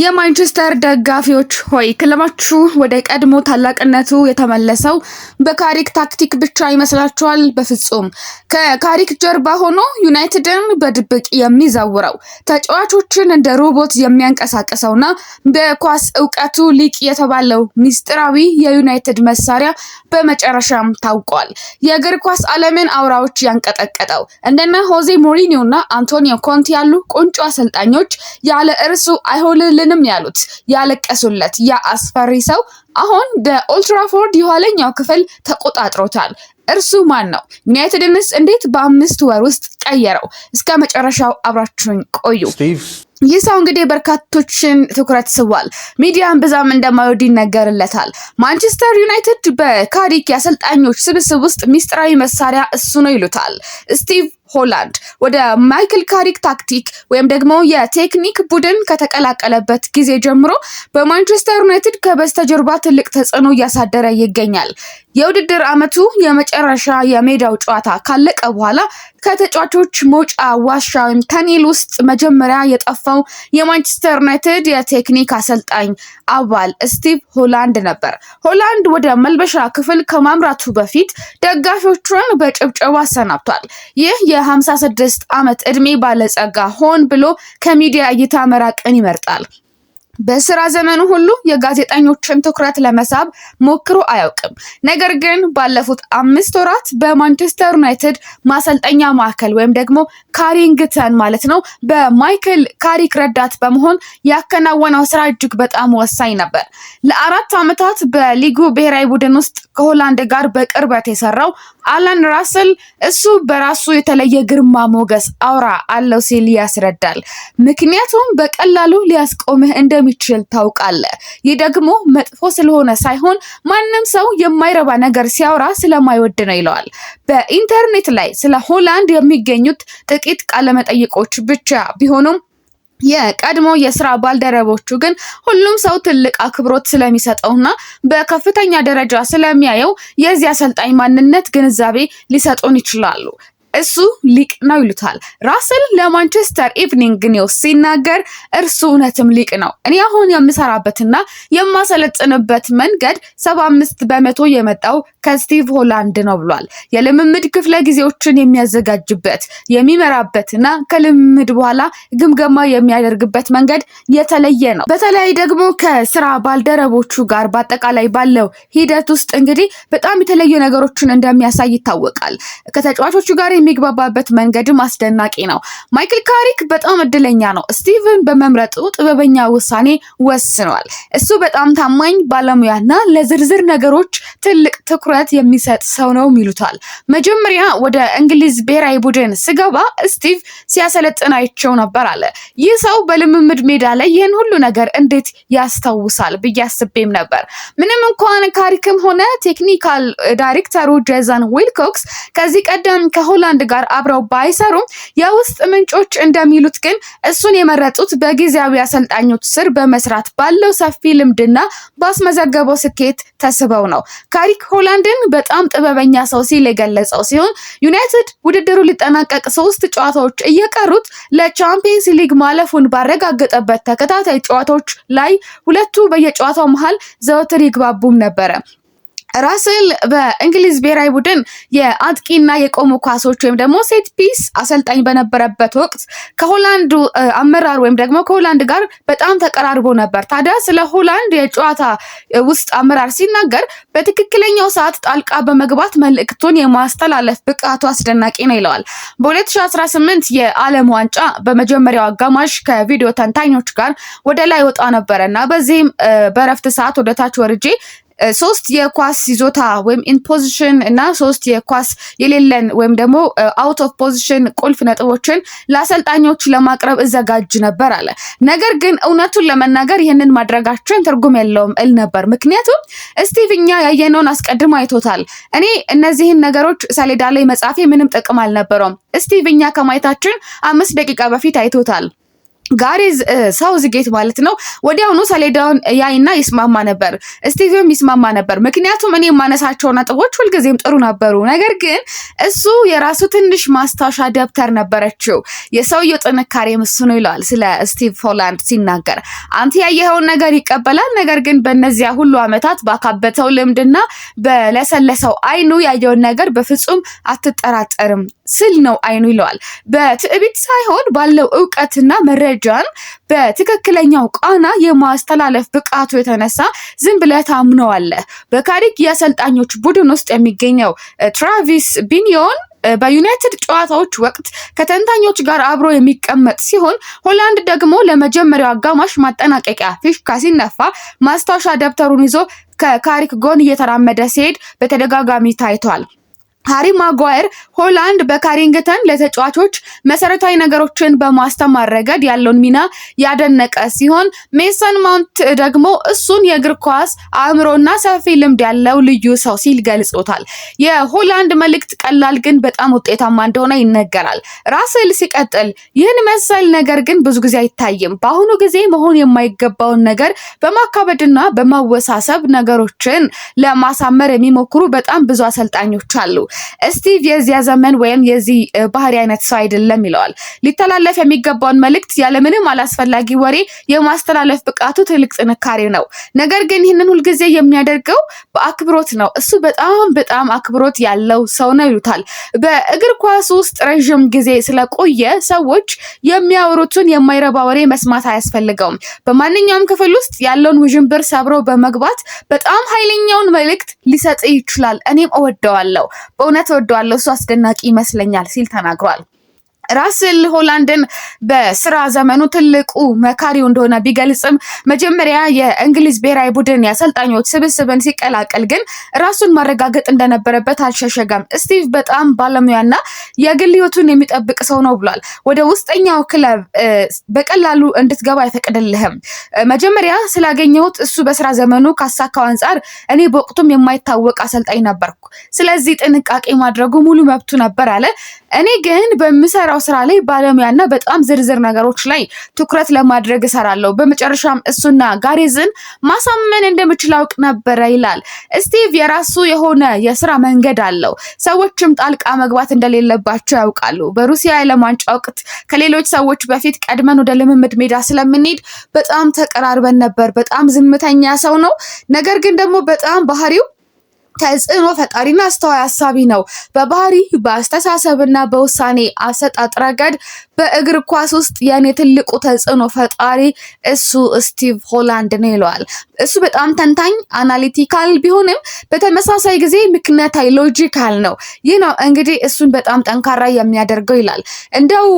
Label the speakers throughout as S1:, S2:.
S1: የማንቸስተር ደጋፊዎች ሆይ ክለባችሁ ወደ ቀድሞ ታላቅነቱ የተመለሰው በካሪክ ታክቲክ ብቻ ይመስላችኋል? በፍጹም። ከካሪክ ጀርባ ሆኖ ዩናይትድን በድብቅ የሚዘውረው ተጫዋቾችን እንደ ሮቦት የሚያንቀሳቅሰውና በኳስ እውቀቱ ሊቅ የተባለው ሚስጥራዊ የዩናይትድ መሳሪያ በመጨረሻም ታውቋል። የእግር ኳስ ዓለምን አውራዎች ያንቀጠቀጠው እንደነ ሆዜ ሞሪኒዮና አንቶኒዮ ኮንቴ ያሉ ቁንጮ አሰልጣኞች ያለ እርሱ አይሆንልንም ያሉት ያለቀሱለት ያ አስፈሪ ሰው አሁን በኦልድ ትራፎርድ የኋለኛው ክፍል ተቆጣጥሮታል። እርሱ ማን ነው? ዩናይትድንስ እንዴት በ5 ወር ውስጥ ቀየረው? እስከ መጨረሻው አብራችሁን ቆዩ። ይህ ሰው እንግዲህ በርካቶችን ትኩረት ስቧል። ሚዲያን ብዛም እንደማይወድ ይነገርለታል። ማንቸስተር ዩናይትድ በካሪክ የአሰልጣኞች ስብስብ ውስጥ ሚስጥራዊ መሳሪያ እሱ ነው ይሉታል። ስቲቭ ሆላንድ ወደ ማይክል ካሪክ ታክቲክ ወይም ደግሞ የቴክኒክ ቡድን ከተቀላቀለበት ጊዜ ጀምሮ በማንቸስተር ዩናይትድ ከበስተጀርባ ትልቅ ተጽዕኖ እያሳደረ ይገኛል። የውድድር ዓመቱ የመጨረሻ የሜዳው ጨዋታ ካለቀ በኋላ ከተጫዋቾች መውጫ ዋሻ ወይም ተኔል ውስጥ መጀመሪያ የጠፋው የማንቸስተር ዩናይትድ የቴክኒክ አሰልጣኝ አባል ስቲቭ ሆላንድ ነበር። ሆላንድ ወደ መልበሻ ክፍል ከማምራቱ በፊት ደጋፊዎቹን በጭብጨባ አሰናብቷል። ይህ የ56 ዓመት ዕድሜ ባለጸጋ ሆን ብሎ ከሚዲያ እይታ መራቅን ይመርጣል። በስራ ዘመኑ ሁሉ የጋዜጠኞችን ትኩረት ለመሳብ ሞክሮ አያውቅም። ነገር ግን ባለፉት 5 ወራት በማንቸስተር ዩናይትድ ማሰልጠኛ ማዕከል ወይም ደግሞ ካሪንግተን ማለት ነው በማይክል ካሪክ ረዳት በመሆን ያከናወነው ስራ እጅግ በጣም ወሳኝ ነበር። ለ4 ዓመታት በሊጉ ብሔራዊ ቡድን ውስጥ ከሆላንድ ጋር በቅርበት የሰራው አላን ራስል እሱ በራሱ የተለየ ግርማ ሞገስ አውራ አለው ሲል ያስረዳል። ምክንያቱም በቀላሉ ሊያስቆምህ እንደሚችል ታውቃለህ። ይህ ደግሞ መጥፎ ስለሆነ ሳይሆን ማንም ሰው የማይረባ ነገር ሲያወራ ስለማይወድ ነው ይለዋል። በኢንተርኔት ላይ ስለ ሆላንድ የሚገኙት ጥቂት ቃለመጠይቆች ብቻ ቢሆኑም የቀድሞ የስራ ባልደረቦቹ ግን ሁሉም ሰው ትልቅ አክብሮት ስለሚሰጠውና በከፍተኛ ደረጃ ስለሚያየው የዚህ አሰልጣኝ ማንነት ግንዛቤ ሊሰጡን ይችላሉ። እሱ ሊቅ ነው ይሉታል። ራስል ለማንቸስተር ኢቭኒንግ ኒውስ ሲናገር እርሱ እውነትም ሊቅ ነው። እኔ አሁን የምሰራበትና የማሰለጥንበት መንገድ 75% የመጣው ከስቲቭ ሆላንድ ነው ብሏል። የልምምድ ክፍለ ጊዜዎችን የሚያዘጋጅበት የሚመራበትና ከልምምድ በኋላ ግምገማ የሚያደርግበት መንገድ የተለየ ነው። በተለይ ደግሞ ከስራ ባልደረቦቹ ጋር በአጠቃላይ ባለው ሂደት ውስጥ እንግዲህ በጣም የተለየ ነገሮችን እንደሚያሳይ ይታወቃል። ከተጫዋቾቹ ጋር የሚግባባበት መንገድም አስደናቂ ነው። ማይክል ካሪክ በጣም እድለኛ ነው። ስቲቭን በመምረጡ ጥበበኛ ውሳኔ ወስኗል። እሱ በጣም ታማኝ ባለሙያና ለዝርዝር ነገሮች ትልቅ ትኩረት የሚሰጥ ሰው ነው ይሉታል። መጀመሪያ ወደ እንግሊዝ ብሔራዊ ቡድን ስገባ ስቲቭ ሲያሰለጥናቸው ነበር አለ። ይህ ሰው በልምምድ ሜዳ ላይ ይህን ሁሉ ነገር እንዴት ያስታውሳል ብዬ አስቤም ነበር። ምንም እንኳን ካሪክም ሆነ ቴክኒካል ዳይሬክተሩ ጄሰን ዊልኮክስ ከዚህ ቀደም ከሆላንድ ጋር አብረው ባይሰሩም የውስጥ ምንጮች እንደሚሉት ግን እሱን የመረጡት በጊዜያዊ አሰልጣኞች ስር በመስራት ባለው ሰፊ ልምድና ባስመዘገበው ስኬት ተስበው ነው። ካሪክ ሆላንድን በጣም ጥበበኛ ሰው ሲል የገለጸው ሲሆን ዩናይትድ ውድድሩ ሊጠናቀቅ 3 ጨዋታዎች እየቀሩት ለቻምፒየንስ ሊግ ማለፉን ባረጋገጠበት ተከታታይ ጨዋታዎች ላይ 2 በየጨዋታው መሃል ዘወትር ይግባቡም ነበረ። ራስል በእንግሊዝ ብሔራዊ ቡድን የአጥቂና የቆሙ ኳሶች ወይም ደግሞ ሴት ፒስ አሰልጣኝ በነበረበት ወቅት ከሆላንድ አመራር ወይም ደግሞ ከሆላንድ ጋር በጣም ተቀራርቦ ነበር። ታዲያ ስለ ሆላንድ የጨዋታ ውስጥ አመራር ሲናገር በትክክለኛው ሰዓት ጣልቃ በመግባት መልእክቱን የማስተላለፍ ብቃቱ አስደናቂ ነው ይለዋል። በ2018 የዓለም ዋንጫ በመጀመሪያው አጋማሽ ከቪዲዮ ተንታኞች ጋር ወደ ላይ ወጣ ነበረና በዚህም በረፍት ሰዓት ወደ ታች ወርጄ 3 የኳስ ይዞታ ወይም ኢን ፖዚሽን እና 3 የኳስ የሌለን ወይም ደግሞ አውት ኦፍ ፖዚሽን ቁልፍ ነጥቦችን ለአሰልጣኞች ለማቅረብ እዘጋጅ ነበር አለ። ነገር ግን እውነቱን ለመናገር ይህንን ማድረጋችን ትርጉም የለውም እል ነበር። ምክንያቱም ስቲቭኛ ያየነውን አስቀድሞ አይቶታል። እኔ እነዚህን ነገሮች ሰሌዳ ላይ መጻፌ ምንም ጥቅም አልነበረውም። ስቲቭኛ ከማየታችን 5 ደቂቃ በፊት አይቶታል። ጋሪዝ ሳውዝጌት ማለት ነው ወዲያውኑ ሰሌዳውን ያይና ይስማማ ነበር። ስቲቭም ይስማማ ነበር። ምክንያቱም እኔ የማነሳቸው ነጥቦች ሁልጊዜም ጥሩ ነበሩ። ነገር ግን እሱ የራሱ ትንሽ ማስታወሻ ደብተር ነበረችው። የሰውየው ጥንካሬ እሱ ነው ይለዋል ስለ ስቲቭ ሆላንድ ሲናገር። አንተ ያየኸውን ነገር ይቀበላል፣ ነገር ግን በእነዚያ ሁሉ ዓመታት ባካበተው ልምድና በለሰለሰው አይኑ ያየውን ነገር በፍጹም አትጠራጠርም ስል ነው አይኑ ይለዋል። በትዕቢት ሳይሆን ባለው እውቀትና መረጃን በትክክለኛው ቃና የማስተላለፍ ብቃቱ የተነሳ ዝም ብለህ ታምነዋለህ። በካሪክ የአሰልጣኞች ቡድን ውስጥ የሚገኘው ትራቪስ ቢኒዮን በዩናይትድ ጨዋታዎች ወቅት ከተንታኞች ጋር አብሮ የሚቀመጥ ሲሆን ሆላንድ ደግሞ ለመጀመሪያው አጋማሽ ማጠናቀቂያ ፊሽካ ሲነፋ ማስታወሻ ደብተሩን ይዞ ከካሪክ ጎን እየተራመደ ሲሄድ በተደጋጋሚ ታይቷል። ሃሪ ማጓየር ሆላንድ በካሪንግተን ለተጫዋቾች መሰረታዊ ነገሮችን በማስተማር ረገድ ያለውን ሚና ያደነቀ ሲሆን ሜሰን ማውንት ደግሞ እሱን የእግር ኳስ አእምሮና ሰፊ ልምድ ያለው ልዩ ሰው ሲል ገልጾታል። የሆላንድ መልእክት ቀላል ግን በጣም ውጤታማ እንደሆነ ይነገራል። ራስል ሲቀጥል ይህን መሰል ነገር ግን ብዙ ጊዜ አይታይም። በአሁኑ ጊዜ መሆን የማይገባውን ነገር በማካበድና በማወሳሰብ ነገሮችን ለማሳመር የሚሞክሩ በጣም ብዙ አሰልጣኞች አሉ። ስቲቭ የዚያ ዘመን ወይም የዚህ ባህሪ አይነት ሰው አይደለም ይለዋል። ሊተላለፍ የሚገባውን መልእክት ያለምንም አላስፈላጊ ወሬ የማስተላለፍ ብቃቱ ትልቅ ጥንካሬ ነው። ነገር ግን ይህንን ሁልጊዜ የሚያደርገው በአክብሮት ነው። እሱ በጣም አክብሮት ያለው ሰው ነው ይሉታል። በእግር ኳስ ውስጥ ረዥም ጊዜ ስለቆየ ሰዎች የሚያወሩትን የማይረባ ወሬ መስማት አያስፈልገውም። በማንኛውም ክፍል ውስጥ ያለውን ውዥንብር ሰብሮ በመግባት በጣም ኃይለኛውን መልእክት ሊሰጥ ይችላል። እኔም እወደዋለሁ። በእውነት እወደዋለሁ። እሱ አስደናቂ ይመስለኛል ሲል ተናግሯል። ራስል ሆላንድን በስራ ዘመኑ ትልቁ መካሪው እንደሆነ ቢገልጽም መጀመሪያ የእንግሊዝ ብሔራዊ ቡድን የአሰልጣኞች ስብስብን ሲቀላቀል ግን ራሱን ማረጋገጥ እንደነበረበት አልሸሸገም። ስቲቭ በጣም ባለሙያና የግል ሕይወቱን የሚጠብቅ ሰው ነው ብሏል። ወደ ውስጠኛው ክለብ በቀላሉ እንድትገባ አይፈቅድልህም። መጀመሪያ ስላገኘሁት እሱ በስራ ዘመኑ ካሳካው አንጻር እኔ በወቅቱም የማይታወቅ አሰልጣኝ ነበርኩ። ስለዚህ ጥንቃቄ ማድረጉ ሙሉ መብቱ ነበር አለ። እኔ ግን በምሰራው ስራ ላይ ባለሙያና በጣም ዝርዝር ነገሮች ላይ ትኩረት ለማድረግ እሰራለሁ። በመጨረሻም እሱና ጋሪዝን ማሳመን እንደምችል አውቅ ነበረ ይላል። ስቲቭ የራሱ የሆነ የስራ መንገድ አለው። ሰዎችም ጣልቃ መግባት እንደሌለባቸው ያውቃሉ። በሩሲያ የዓለም ዋንጫ ወቅት ከሌሎች ሰዎች በፊት ቀድመን ወደ ልምምድ ሜዳ ስለምንሄድ በጣም ተቀራርበን ነበር። በጣም ዝምተኛ ሰው ነው። ነገር ግን ደግሞ በጣም ባህሪው ተጽዕኖ ፈጣሪና አስተዋይ ሀሳቢ ነው። በባህሪ በአስተሳሰብና በውሳኔ አሰጣጥ ረገድ በእግር ኳስ ውስጥ የኔ ትልቁ ተጽዕኖ ፈጣሪ እሱ ስቲቭ ሆላንድ ነው ይለዋል። እሱ በጣም ተንታኝ አናሊቲካል ቢሆንም በተመሳሳይ ጊዜ ምክንያታዊ ሎጂካል ነው። ይህ ነው እንግዲህ እሱን በጣም ጠንካራ የሚያደርገው ይላል። እንደው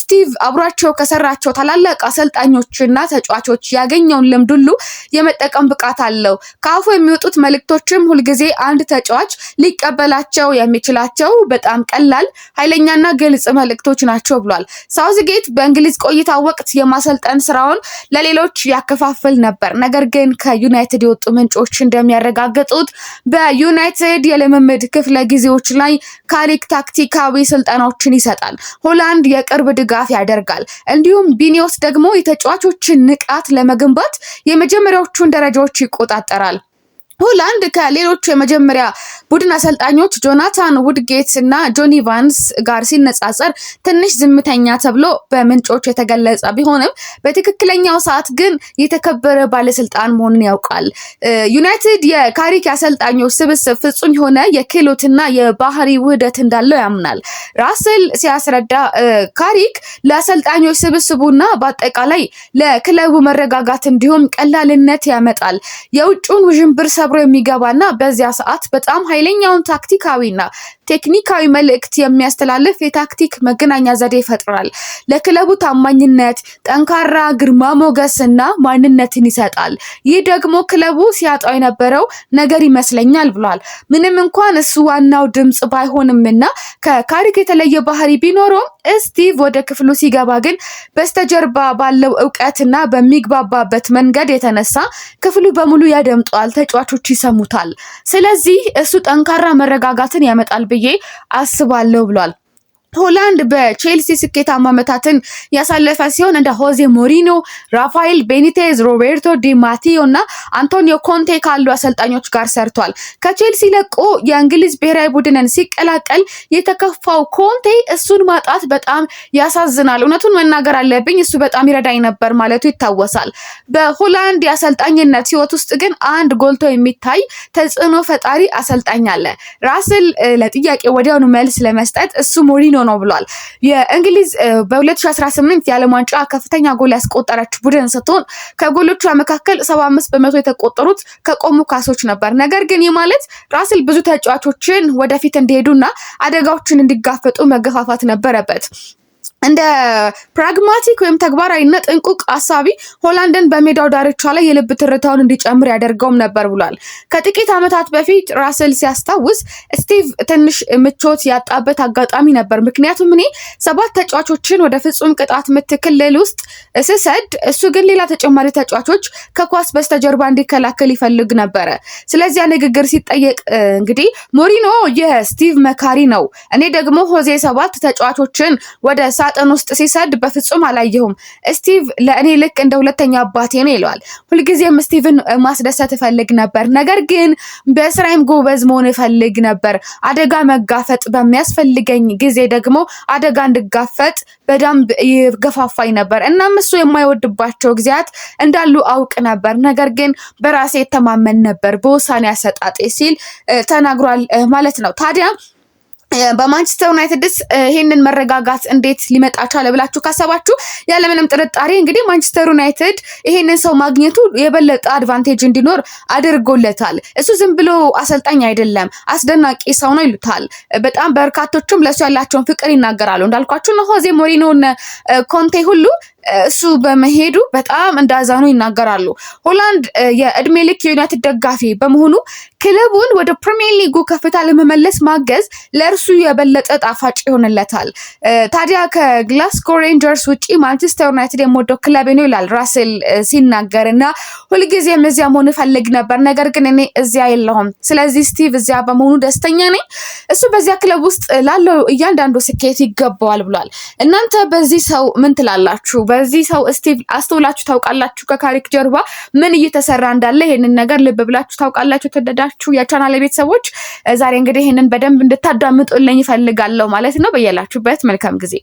S1: ስቲቭ አብሯቸው ከሰራቸው ታላላቅ አሰልጣኞችና ተጫዋቾች ያገኘውን ልምድ ሁሉ የመጠቀም ብቃት አለው። ከአፉ የሚወጡት መልእክቶችም ሁልጊዜ አንድ ተጫዋች ሊቀበላቸው የሚችላቸው በጣም ቀላል፣ ኃይለኛና ግልጽ መልእክቶች ናቸው ብሏል። ሳውዝጌት በእንግሊዝ ቆይታ ወቅት የማሰልጠን ስራውን ለሌሎች ያከፋፍል ነበር። ነገር ግን ከዩናይትድ የወጡ ምንጮች እንደሚያረጋግጡት በዩናይትድ የልምምድ ክፍለ ጊዜዎች ላይ ካሪክ ታክቲካዊ ስልጠናዎችን ይሰጣል። ሆላንድ የቅርብ ድጋፍ ያደርጋል። እንዲሁም ቢኒዮስ ደግሞ የተጫዋቾችን ንቃት ለመገንባት የመጀመሪያዎቹን ደረጃዎች ይቆጣጠራል። ሆላንድ ከሌሎቹ የመጀመሪያ ቡድን አሰልጣኞች ጆናታን ውድጌት እና ጆኒ ቫንስ ጋር ሲነጻጸር ትንሽ ዝምተኛ ተብሎ በምንጮች የተገለጸ ቢሆንም በትክክለኛው ሰዓት ግን የተከበረ ባለስልጣን መሆኑን ያውቃል። ዩናይትድ የካሪክ አሰልጣኞች ስብስብ ፍጹም የሆነ የክህሎትና የባህሪ ውህደት እንዳለው ያምናል። ራስል ሲያስረዳ ካሪክ ለአሰልጣኞች ስብስቡና በአጠቃላይ ለክለቡ መረጋጋት እንዲሁም ቀላልነት ያመጣል። የውጭውን ውዥንብር ሰብሮ የሚገባና በዚያ ሰዓት በጣም ኃይለኛውን ታክቲካዊና ቴክኒካዊ መልእክት የሚያስተላልፍ የታክቲክ መገናኛ ዘዴ ይፈጥራል። ለክለቡ ታማኝነት፣ ጠንካራ ግርማ ሞገስና ማንነትን ይሰጣል። ይህ ደግሞ ክለቡ ሲያጣው የነበረው ነገር ይመስለኛል ብሏል። ምንም እንኳን እሱ ዋናው ድምጽ ባይሆንምና ከካሪክ የተለየ ባህሪ ቢኖረውም ስቲቭ ወደ ክፍሉ ሲገባ ግን በስተጀርባ ባለው እውቀትና በሚግባባበት መንገድ የተነሳ ክፍሉ በሙሉ ያደምጧል፣ ተጫዋቾች ይሰሙታል። ስለዚህ እሱ ጠንካራ መረጋጋትን ያመጣል ብዬ አስባለሁ ብሏል። ሆላንድ በቼልሲ ስኬታማ ዓመታትን ያሳለፈ ሲሆን እንደ ሆዜ ሞሪኖ፣ ራፋኤል ቤኒቴዝ፣ ሮቤርቶ ዲ ማቲዮ እና አንቶኒዮ ኮንቴ ካሉ አሰልጣኞች ጋር ሰርቷል። ከቼልሲ ለቆ የእንግሊዝ ብሔራዊ ቡድንን ሲቀላቀል የተከፋው ኮንቴ እሱን ማጣት በጣም ያሳዝናል፣ እውነቱን መናገር አለብኝ፣ እሱ በጣም ይረዳኝ ነበር ማለቱ ይታወሳል። በሆላንድ የአሰልጣኝነት ህይወት ውስጥ ግን አንድ ጎልቶ የሚታይ ተጽዕኖ ፈጣሪ አሰልጣኝ አለ። ራስል ለጥያቄ ወዲያውኑ መልስ ለመስጠት እሱ ሞሪኖ ነው ብሏል። የእንግሊዝ በ2018 የዓለም ዋንጫ ከፍተኛ ጎል ያስቆጠረች ቡድን ስትሆን ከጎሎቿ መካከል 75% የተቆጠሩት ከቆሙ ኳሶች ነበር። ነገር ግን ይህ ማለት ራስል ብዙ ተጫዋቾችን ወደፊት እንዲሄዱና አደጋዎችን እንዲጋፈጡ መገፋፋት ነበረበት። እንደ ፕራግማቲክ ወይም ተግባራዊና ጥንቁቅ አሳቢ ሆላንድን በሜዳው ዳርቻ ላይ የልብ ትርታውን እንዲጨምር ያደርገውም ነበር ብሏል። ከጥቂት ዓመታት በፊት ራስል ሲያስታውስ ስቲቭ ትንሽ ምቾት ያጣበት አጋጣሚ ነበር። ምክንያቱም እኔ 7 ተጫዋቾችን ወደ ፍጹም ቅጣት ምት ክልል ውስጥ ስሰድ እሱ ግን ሌላ ተጨማሪ ተጫዋቾች ከኳስ በስተጀርባ እንዲከላከል ይፈልግ ነበረ። ስለዚህ ንግግር ሲጠየቅ እንግዲህ ሞሪኖ የስቲቭ መካሪ ነው፣ እኔ ደግሞ ሆዜ 7 ተጫዋቾችን ወደ ሳጥን ውስጥ ሲሰድ በፍጹም አላየሁም። ስቲቭ ለእኔ ልክ እንደ ሁለተኛ አባቴ ነው ይለዋል። ሁልጊዜም ስቲቭን ማስደሰት እፈልግ ነበር፣ ነገር ግን በስራዬም ጎበዝ መሆን እፈልግ ነበር። አደጋ መጋፈጥ በሚያስፈልገኝ ጊዜ ደግሞ አደጋ እንድጋፈጥ በደንብ ይገፋፋኝ ነበር። እናም እሱ የማይወድባቸው ጊዜያት እንዳሉ አውቅ ነበር፣ ነገር ግን በራሴ የተማመን ነበር በውሳኔ አሰጣጤ ሲል ተናግሯል ማለት ነው። ታዲያ በማንቸስተር ዩናይትድስ ይሄንን መረጋጋት እንዴት ሊመጣ ቻለ ብላችሁ ካሰባችሁ ያለምንም ጥርጣሬ እንግዲህ ማንቸስተር ዩናይትድ ይሄንን ሰው ማግኘቱ የበለጠ አድቫንቴጅ እንዲኖር አድርጎለታል። እሱ ዝም ብሎ አሰልጣኝ አይደለም፣ አስደናቂ ሰው ነው ይሉታል። በጣም በርካቶችም ለሱ ያላቸውን ፍቅር ይናገራሉ። እንዳልኳችሁ ነው ሆዜ ሞሪኖ እና ኮንቴ ሁሉ እሱ በመሄዱ በጣም እንዳዛኑ ይናገራሉ። ሆላንድ የእድሜ ልክ የዩናይትድ ደጋፊ በመሆኑ ክለቡን ወደ ፕሪሚየር ሊጉ ከፍታ ለመመለስ ማገዝ ለእርሱ የበለጠ ጣፋጭ ይሆንለታል። ታዲያ ከግላስጎ ሬንጀርስ ውጪ ማንቸስተር ዩናይትድ የምወደው ክለብ ነው ይላል ራስል ሲናገር እና ሁልጊዜም እዚያ መሆን እፈልግ ነበር፣ ነገር ግን እኔ እዚያ የለሁም። ስለዚህ ስቲቭ እዚያ በመሆኑ ደስተኛ ነኝ። እሱ በዚያ ክለብ ውስጥ ላለው እያንዳንዱ ስኬት ይገባዋል ብሏል። እናንተ በዚህ ሰው ምን ትላላችሁ? በዚህ ሰው ስቲቭ አስተውላችሁ ታውቃላችሁ? ከካሪክ ጀርባ ምን እየተሰራ እንዳለ ይሄንን ነገር ልብ ብላችሁ ታውቃላችሁ? ተደዳችሁ የቻናል ቤተሰቦች ዛሬ እንግዲህ ይሄንን በደንብ እንድታዳምጡልኝ ይፈልጋለሁ ማለት ነው። በየላችሁበት መልካም ጊዜ